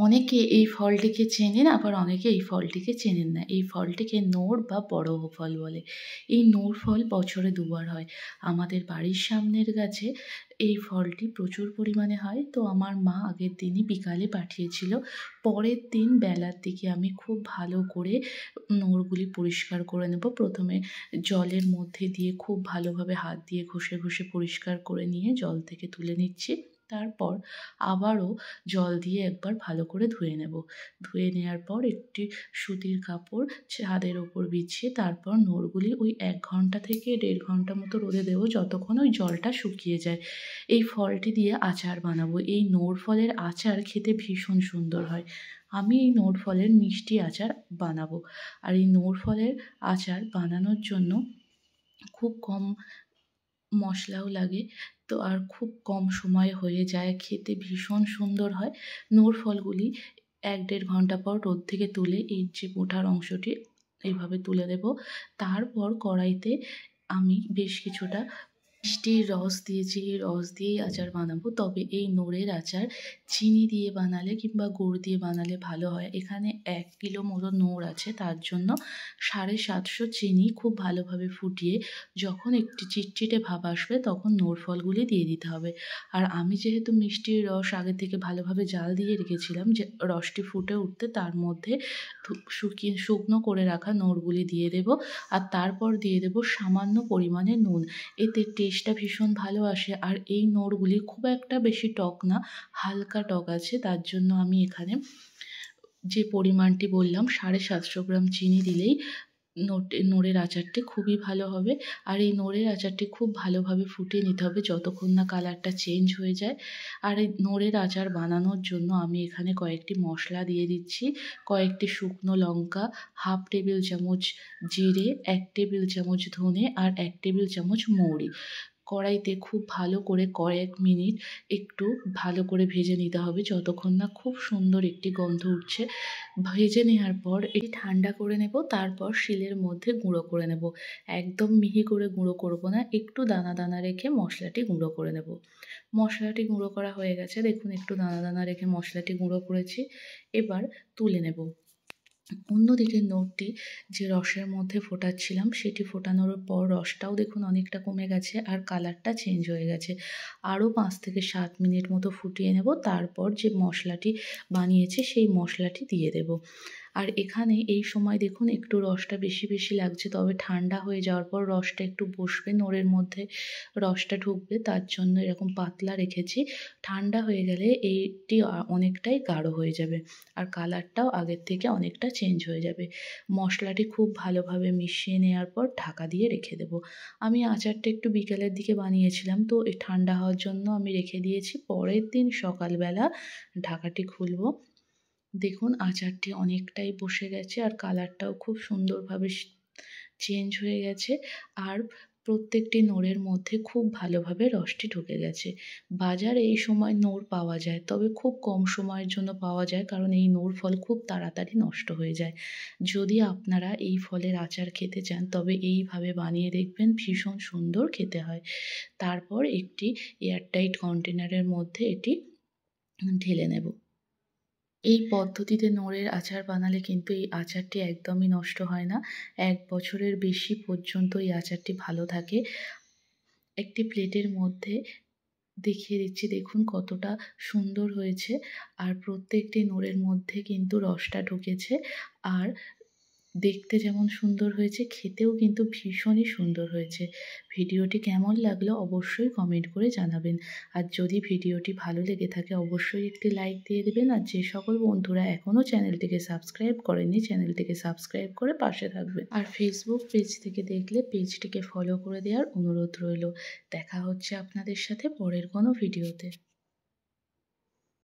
অনেকে এই ফলটিকে চেনেন, আবার অনেকে এই ফলটিকে চেনেন না। এই ফলটিকে নোড় বা বড় ফল বলে। এই নোড় ফল বছরে দুবার হয়। আমাদের বাড়ির সামনের গাছে এই ফলটি প্রচুর পরিমাণে হয়। তো আমার মা আগের দিনই বিকালে পাঠিয়েছিল। পরের দিন বেলার দিকে আমি খুব ভালো করে নোড়গুলি পরিষ্কার করে নেব। প্রথমে জলের মধ্যে দিয়ে খুব ভালোভাবে হাত দিয়ে ঘষে ঘষে পরিষ্কার করে নিয়ে জল থেকে তুলে নিচ্ছি। তারপর আবারও জল দিয়ে একবার ভালো করে ধুয়ে নেব। ধুয়ে নেওয়ার পর একটি সুতির কাপড় ছাদের ওপর বিছিয়ে তারপর নোড়গুলি ওই 1 ঘন্টা থেকে 1.5 ঘন্টা মতো রোদে দেবো, যতক্ষণ ওই জলটা শুকিয়ে যায়। এই ফলটি দিয়ে আচার বানাবো। এই নোড় ফলের আচার খেতে ভীষণ সুন্দর হয়। আমি এই নোড় ফলের মিষ্টি আচার বানাবো। আর এই নোড় ফলের আচার বানানোর জন্য খুব কম মশলাও লাগে, তো আর খুব কম সময়ে হয়ে যায়, খেতে ভীষণ সুন্দর হয়। নোড় ফলগুলি 1-1.5 ঘন্টা পর রোদ থেকে তুলে এই যে মোটার অংশটি এইভাবে তুলে দেব। তারপর কড়াইতে আমি বেশ কিছুটা মিষ্টির রস দিয়েছি। এই রস দিয়েই আচার বানাবো। তবে এই নোড়ের আচার চিনি দিয়ে বানালে কিংবা গুড় দিয়ে বানালে ভালো হয়। এখানে 1 কিলো মতো নোড় আছে, তার জন্য 750 চিনি খুব ভালোভাবে ফুটিয়ে যখন একটি চিটচিটে ভাব আসবে তখন নোড় ফলগুলি দিয়ে দিতে হবে। আর আমি যেহেতু মিষ্টির রস আগে থেকে ভালোভাবে জাল দিয়ে রেখেছিলাম, যে রসটি ফুটে উঠতে তার মধ্যে শুকনো করে রাখা নোড়গুলি দিয়ে দেব। আর তারপর দিয়ে দেব সামান্য পরিমাণে নুন। এতে টেস্টটা ভীষণ ভালো আসে। আর এই নোড়গুলি খুব একটা বেশি টক না, হালকা টক আছে। তার জন্য আমি এখানে যে পরিমাণটি বললাম 750 গ্রাম চিনি দিলেই নোড়ের আচারটি খুবই ভালো হবে। আর এই নোড়ের আচারটি খুব ভালোভাবে ফুটিয়ে নিতে হবে যতক্ষণ না কালারটা চেঞ্জ হয়ে যায়। আর এই নোড়ের আচার বানানোর জন্য আমি এখানে কয়েকটি মশলা দিয়ে দিচ্ছি। কয়েকটি শুকনো লঙ্কা, 1/2 টেবিল চামচ জিরে, 1 টেবিল চামচ ধনে আর 1 টেবিল চামচ মৌরি। কড়াইতে খুব ভালো করে কয়েক মিনিট একটু ভালো করে ভেজে নিতে হবে যতক্ষণ না খুব সুন্দর একটি গন্ধ উঠছে। ভেজে নেওয়ার পর এটি ঠান্ডা করে নেব। তারপর শিলের মধ্যে গুঁড়ো করে নেব। একদম মিহি করে গুঁড়ো করব না, একটু দানা দানা রেখে মশলাটি গুঁড়ো করে নেব। মশলাটি গুঁড়ো করা হয়ে গেছে, দেখুন একটু দানা দানা রেখে মশলাটি গুঁড়ো করেছি। এবার তুলে নেব। অন্যদিকে নোড়টি যে রসের মধ্যে ফোটাচ্ছিলাম সেটি ফোটানোর পর রসটাও দেখুন অনেকটা কমে গেছে আর কালারটা চেঞ্জ হয়ে গেছে। আরও 5 থেকে 7 মিনিট মতো ফুটিয়ে নেব। তারপর যে মশলাটি বানিয়েছি সেই মশলাটি দিয়ে দেব। আর এখানে এই সময় দেখুন একটু রসটা বেশি বেশি লাগছে, তবে ঠান্ডা হয়ে যাওয়ার পর রসটা একটু বসবে, নোড়ের মধ্যে রসটা ঢুকবে, তার জন্য এরকম পাতলা রেখেছি। ঠান্ডা হয়ে গেলে এইটি অনেকটাই গাঢ় হয়ে যাবে আর কালারটাও আগের থেকে অনেকটা চেঞ্জ হয়ে যাবে। মশলাটি খুব ভালোভাবে মিশিয়ে নেওয়ার পর ঢাকা দিয়ে রেখে দেব। আমি আচারটা একটু বিকেলের দিকে বানিয়েছিলাম, তো এই ঠান্ডা হওয়ার জন্য আমি রেখে দিয়েছি। পরের দিন সকালবেলা ঢাকাটি খুলব। দেখুন আচারটি অনেকটাই বসে গেছে আর কালারটাও খুব সুন্দরভাবে চেঞ্জ হয়ে গেছে। আর প্রত্যেকটি নোড়ের মধ্যে খুব ভালোভাবে রসটি ঢুকে গেছে। বাজারে এই সময় নোড় পাওয়া যায়, তবে খুব কম সময়ের জন্য পাওয়া যায়, কারণ এই নোড় ফল খুব তাড়াতাড়ি নষ্ট হয়ে যায়। যদি আপনারা এই ফলের আচার খেতে চান তবে এইভাবে বানিয়ে দেখবেন, ভীষণ সুন্দর খেতে হয়। তারপর একটি এয়ারটাইট কন্টেনারের মধ্যে এটি ঢেলে নেব। এই পদ্ধতিতে নোড়ের আচার বানালে কিন্তু এই আচারটি একদমই নষ্ট হয় না। 1 বছরের বেশি পর্যন্ত এই আচারটি ভালো থাকে। একটি প্লেটের মধ্যে দেখিয়ে দিচ্ছি, দেখুন কতটা সুন্দর হয়েছে। আর প্রত্যেকটি নোড়ের মধ্যে কিন্তু রসটা ঢুকেছে। আর দেখতে যেমন সুন্দর হয়েছে, খেতেও কিন্তু ভীষণই সুন্দর হয়েছে। ভিডিওটি কেমন লাগলো অবশ্যই কমেন্ট করে জানাবেন। আর যদি ভিডিওটি ভালো লেগে থাকে অবশ্যই একটি লাইক দিয়ে দেবেন। আর যে সকল বন্ধুরা এখনও চ্যানেলটিকে সাবস্ক্রাইব করেনি চ্যানেলটিকে সাবস্ক্রাইব করে পাশে থাকবেন। আর ফেসবুক পেজ থেকে দেখলে পেজটিকে ফলো করে দেওয়ার অনুরোধ রইল। দেখা হচ্ছে আপনাদের সাথে পরের কোনো ভিডিওতে।